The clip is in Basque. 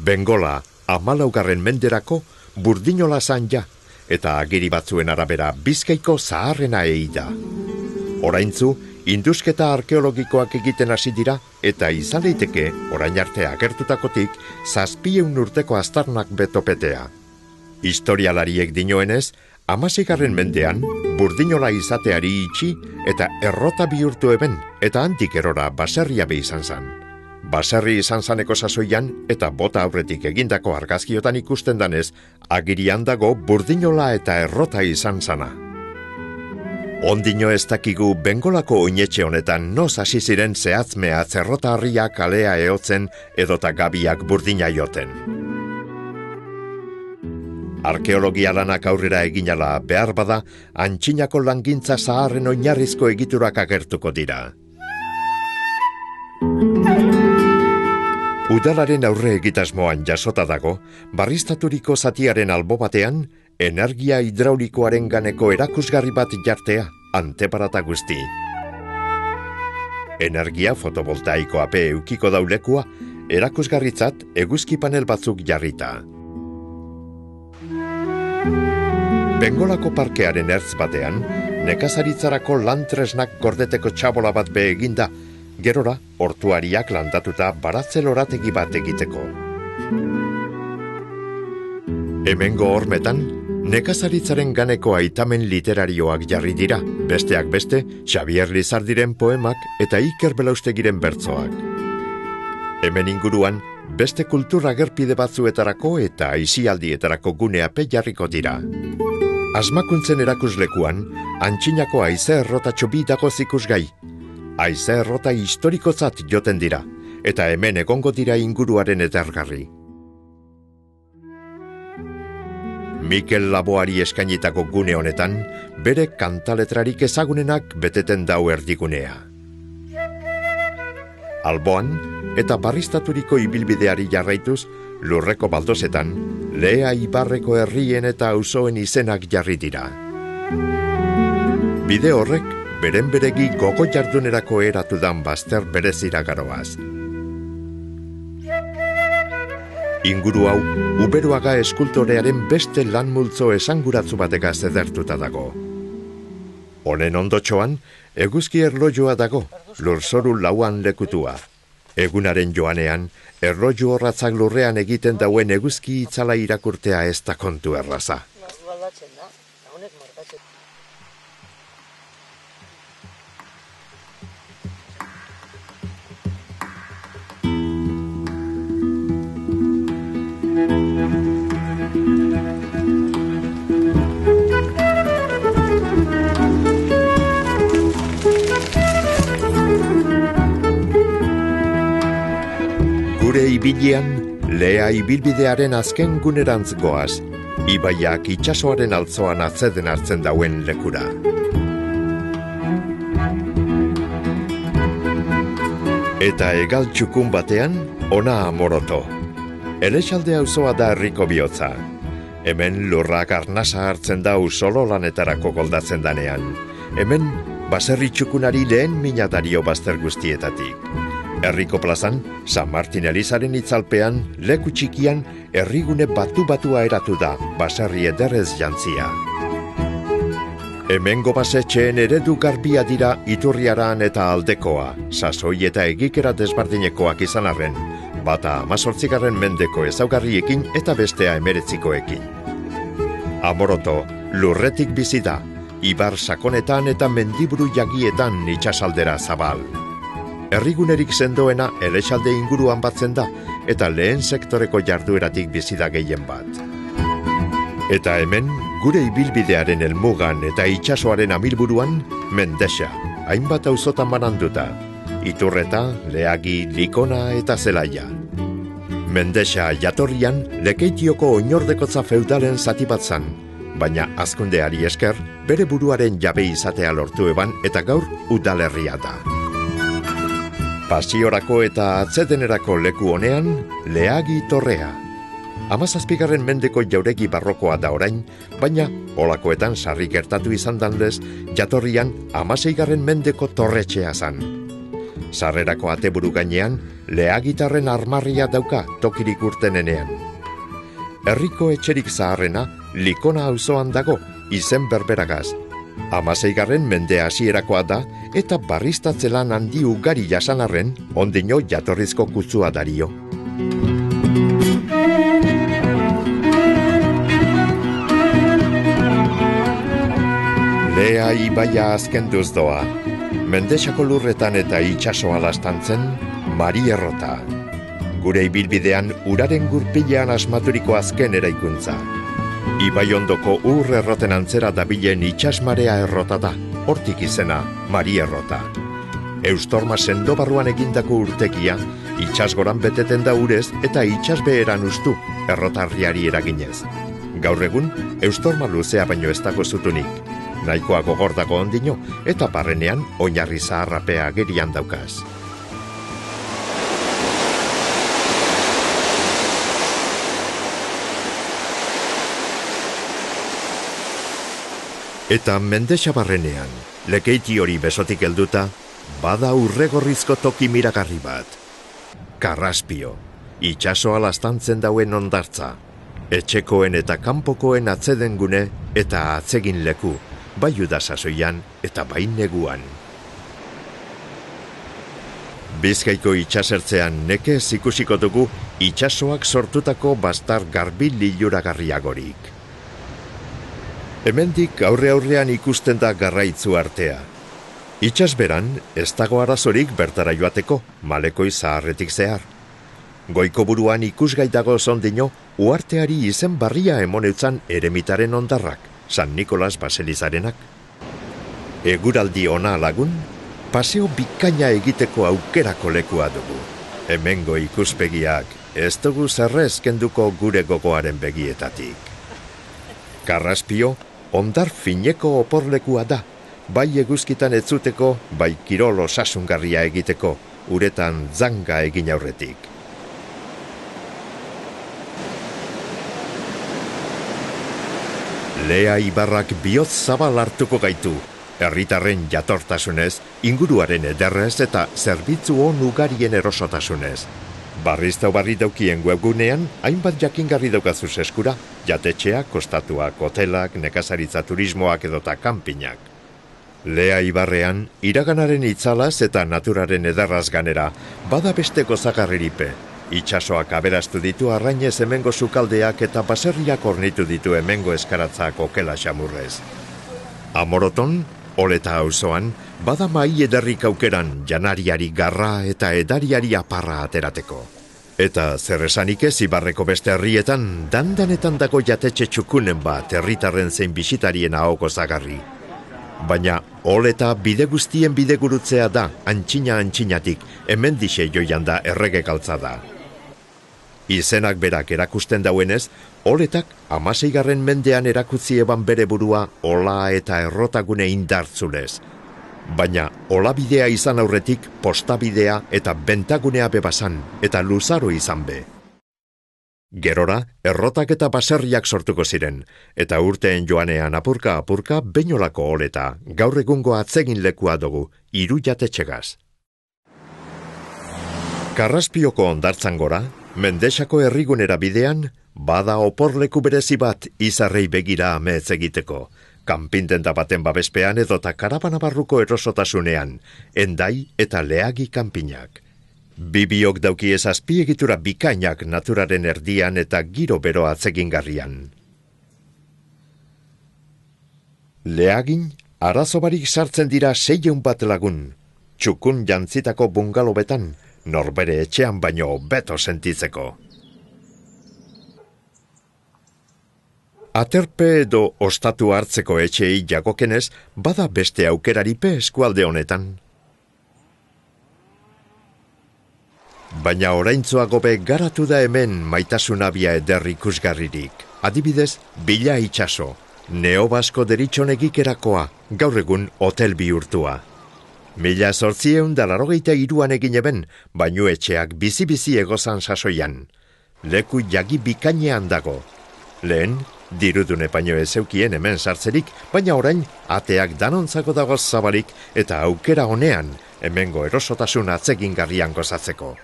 Bengola 14. menderako Burdinola zan ja, eta agiri batzuen arabera Bizkaiko zaharrena da. Oraintzu, indusketa arkeologikoak egiten hasi dira, eta izan daiteke, orain arte agertutakotik, 700 urteko aztarnak betopetea. Historialariek dinoenez, 16. mendean, Burdinola izateari itxi eta errota bihurtu eben, eta handik erora baserria be izan zan. Baserri izan zaneko sasoian eta bota aurretik egindako argazkiotan ikusten danez, agirian dago Burdinola eta errota izan zana. Ondino ez dakigu Bengolako oinetxe honetan noz hasi ziren zehatz-mehatz errota harriak kalea ehotzen edota gabiak burdina joten. Arkeologia lanak aurrera eginala behar bada, antxinako langintza zaharren oinarrizko egiturak agertuko dira. Udalaren aurre egitasmoan jasota dago, barriztaturiko zatiaren albo batean, energia hidraulikoaren ganeko erakusgarri bat jartea, anteparata guzti. Energia fotovoltaikoape eukiko daulekua, erakusgarritzat eguzki panel batzuk jarrita. Bengolako parkearen ertz batean, nekazaritzarako lantresnak gordeteko txabola bat be eginda, gerora, hortuariak landatuta baratzelorategi bat egiteko. Hemengo hormetan, nekazaritzaren ganeko aitamen literarioak jarri dira, besteak beste, Xabier Lizardiren poemak eta Iker Belaustegiren bertsoak. Hemen inguruan, beste kultura agerpide batzuetarako eta aisialdietarako guneape jarriko dira. Asmakuntzen erakuslekuan, antxinako haize errotatxo bi dago ikusgai. Haize errota historikotzat joten dira, eta hemen egongo dira inguruaren edergarri. Mikel Laboari eskainitako gune honetan, bere kantaletrarik ezagunenak beteten dau erdigunea. Alboan, eta barriztaturiko ibilbideari jarraituz, lurreko baldozetan, Lea Ibarreko herrien eta auzoen izenak jarri dira. Bide horrek, beren beregi gogo jardunerako eratu dan bazter berezira garoaz. Inguru hau, Uberuaga eskultorearen beste lan multzo esanguratzu bategaz edertuta dago. Honen ondotxoan, eguzki erlojoa dago, lurzoru lauan lekutua. Egunaren joanean, erloju horratzak lurrean egiten dauen eguzki itzala irakurtea ez da kontu erraza. Gure ibilian, Lea ibilbidearen azken gunerantz goaz, ibaiak itsasoaren altzoan atzeden hartzen dauen lekura. Eta hegal txukun batean, ona Amoroto. Elexalde auzoa da herriko bihotza. Hemen lurrak arnasa hartzen dau solo lanetarako goldatzen danean. Hemen, baserri txukunari lehen minatario bazter guztietatik. Herriko plazan, San Martin Elizaren itzalpean, leku txikian, herrigune batu-batua eratu da, baserri ederrez jantzia. Hemengo basetxeen eredu garbia dira Iturriaran eta Aldekoa, sasoi eta egikera desbardinekoak izan arren, bata 18. mendeko ezaugarriekin eta bestea 19koekin. Amoroto, lurretik bizi da, ibar sakonetan eta mendiburu jagietan itsasaldera zabal. Herrigunerik sendoena Elexalde inguruan batzen da, eta lehen sektoreko jardueratik bizi da gehien bat. Eta hemen, gure ibilbidearen helmugan eta itsasoaren amilburuan, Mendexa, hainbat auzotan bananduta, Iturreta, Leagi, Likona eta Zelaia. Mendexa jatorrian, Lekeitioko oinordekotza feudalen zati bat zan, baina azkundeari esker, bere buruaren jabe izatea lortu eban eta gaur udalerria da. Pasiorako eta atzedenerako leku honean, Leagi torrea. 17. mendeko jauregi barrokoa da orain, baina holakoetan sarri gertatu izan danlez, jatorrian 16. mendeko torretxea zan. Sarrerako ateburu gainean, leagitarren armarria dauka tokirik urtenenean. Herriko etxerik zaharrena, Likona auzoan dago, izen berberagaz. 16. mende hasierakoa da, eta barriztatzelan handi ugari jasan arren, ondino jatorrizko kutzua dario. Lea ibaia azkenduz doa. Mendexako lurretan eta itsasoa lastantzen, Mari Errota. Gure ibilbidean uraren gurpilean asmaturiko azken eraikuntza. Ibai ondoko ur erroten antzera dabilen itsasmarea errota da, hortik izena Mari Errota. Eustorma sendo barruan egindako urtegia, itsasgoran beteten da urez eta itsasbeheran ustu errotarriari eraginez. Gaur egun, eustorma luzea baino ez dago zutunik. Nahikoa gogor dago ondino eta barrenean oinarri zaharrapea agerian daukaz. Eta Mendexa barrenean, lekeiti hori besotik helduta, bada urregorrizko toki miragarri bat. Karraspio, itsasoa lastantzen dauen ondartza. Etxekoen eta kanpokoen atzedengune eta atzegin leku, bai udasasoian eta bai neguan. Bizkaiko itsasertzean nekez ikusiko dugu itsasoak sortutako bastar garbi liluragarriagorik. Hemendik aurre-aurrean ikusten da garraitzu artea. Itsasberan ez dago arazorik bertara joateko, malekoi zaharretik zehar. Goiko buruan ikusgai dago zondino, uarteari izen barria emoneutzan eremitaren ondarrak, San Nikolas Baselizarenak. Eguraldi ona lagun, paseo bikaina egiteko aukerako lekua dugu. Hemengo ikuspegiak ez dugu zerrez kenduko gure gogoaren begietatik. Karraspio, ondar fineko oporlekua da, bai eguzkitan etzuteko, bai kirol osasungarria egiteko, uretan zanga egin aurretik. Lea ibarrak bihotz zabal hartuko gaitu, herritarren jatortasunez, inguruaren ederrez eta zerbitzu on ugarien erosotasunez. Barriztau barri daukien webgunean, hainbat jakingarri daukazuz eskura, jatetxeak, kostatuak, hotelak, nekazaritza turismoak edota kanpinak. Lea ibarrean, iraganaren itzalaz eta naturaren edarraz ganera, bada beste gozagarriripe. Itsasoak aberastu ditu arrainez hemengo sukaldeak eta baserriak ornitu ditu hemengo eskaratzak okela xamurrez. Amoroton, Oleta auzoan, bada mai ederrik aukeran janariari garra eta edariari aparra aterateko. Eta zer esanik ez Ibarreko beste herrietan, dandanetan dago jatetxe txukunen bat herritarren zein bisitarien ahoko zagarri. Baina Oleta bide guztien bidegurutzea da, antxinatik, hemendixe joian da errege galtza da. Izenak berak erakusten dauenez, Oletak 16. mendean erakutzi eban bere burua ola eta errotagune indartzulez. Baina olabidea izan aurretik postabidea eta bentagunea bebasan eta luzaro izan be. Gerora, errotak eta baserriak sortuko ziren, eta urteen joanean apurka Beñolako Oleta, gaur egungo atzegin lekua dugu, 3 jatetxegaz. Karraspioko ondartzan gora, Mendexako herrigunera bidean, bada oporleku berezi bat izarrei begira ametz egiteko, kanpintenda baten babespean edota karabana barruko erosotasunean, Endai eta Leagi kanpinak. Bibiok dauki azpiegitura bikainak naturaren erdian eta giro bero atzegingarrian. Leagin, arazo barik sartzen dira 600 bat lagun, txukun jantzitako bungalobetan, norbere etxean baino beto sentitzeko. Aterpe edo ostatu hartzeko etxeei jagokenez, bada beste aukeraripe eskualde honetan. Baina oraintzoago be garatu da hemen maitasunabia eder ikusgarririk. Adibidez, Bila itsaso, neobasko deritxonegik erakoa, gaur egun hotel bihurtua. 1883an egin eben, baino etxeak bizi-bizi egozan sasoian. Leku jagi bikainean dago. Lehen, Dirudune baino ez zeukien hemen sartzerik, baina orain ateak danontzako dago zabalik eta aukera honean hemengo erosotasun atzegingarrian gozatzeko.